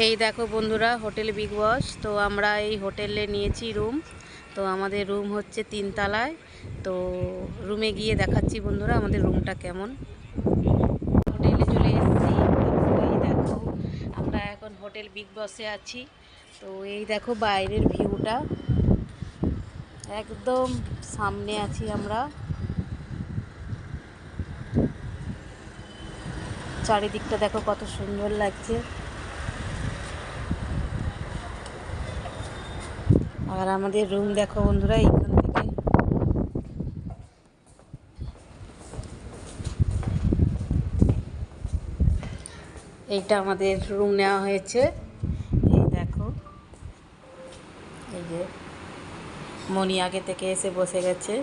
এই দেখো বন্ধুরা, হোটেল বিগ বস। তো আমরা এই হোটেলে নিয়েছি রুম। তো আমাদের রুম হচ্ছে 3 তলায়। তো রুমে গিয়ে দেখাচ্ছি বন্ধুরা আমাদের রুমটা কেমন। হোটেলে চলে এসেছি। তো এই দেখো, আমরা এখন হোটেল বিগ বসে আছি। তো এই দেখো বাইরের ভিউটা, একদম সামনে আছি আমরা। চারিদিকটা দেখো কত সুন্দর লাগছে। আর আমাদের রুম দেখো বন্ধুরা, এইখান থেকে এইটা আমাদের রুম নেওয়া হয়েছে। এই দেখো, এই যে মনি আগে থেকে এসে বসে গেছে।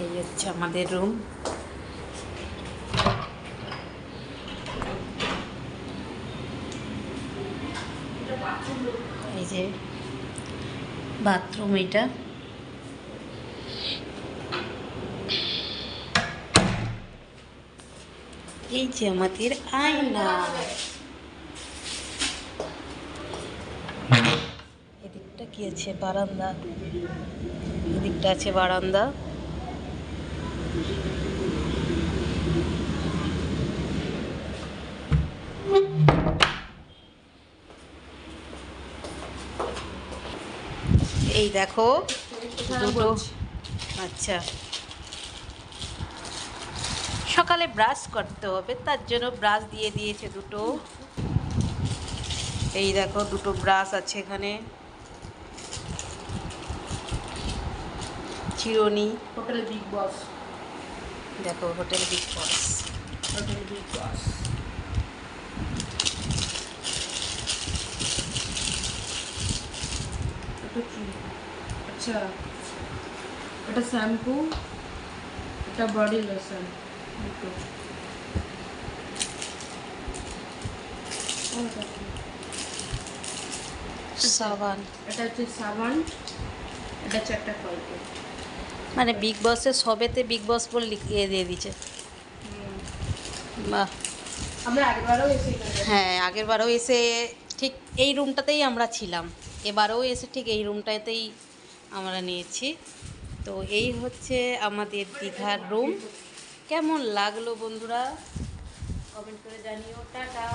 এই হচ্ছে আমাদের রুম। এই যে বাথরুম, এটা এই যে আমাদের আয়না। এদিকটা কি আছে? বারান্দা। এদিকটা আছে বারান্দা। এই দেখো দুটো। আচ্ছা, সকালে ব্রাশ করতে হবে, তার জন্য ব্রাশ দিয়ে দিয়েছে দুটো। এই দেখো দুটো ব্রাশ আছে এখানে। চিরুনি। হোটেল বিগ বস। দেখো হোটেল বিগ বস। হোটেল বিগ বস। এটা কি? আচ্ছা, এটা শ্যাম্পু, এটা বডি লোশন। দুটো। সাবান। এটা হচ্ছে সাবান, এটা 4টা কলগেট। মানে বিগ বসের সবেতে বিগ বস বলে লিখিয়ে দিয়ে দিচ্ছে। বাহ। আমরা আগেরবারও এসে হ্যাঁ, আগের বারও এসে ঠিক এই রুমটাতেই আমরা ছিলাম। এবারেও এসে ঠিক এই রুমটাতেই আমরা নিয়েছি। তো এই হচ্ছে আমাদের দীঘার রুম। কেমন লাগলো বন্ধুরা কমেন্ট করে জানিও। টাটা।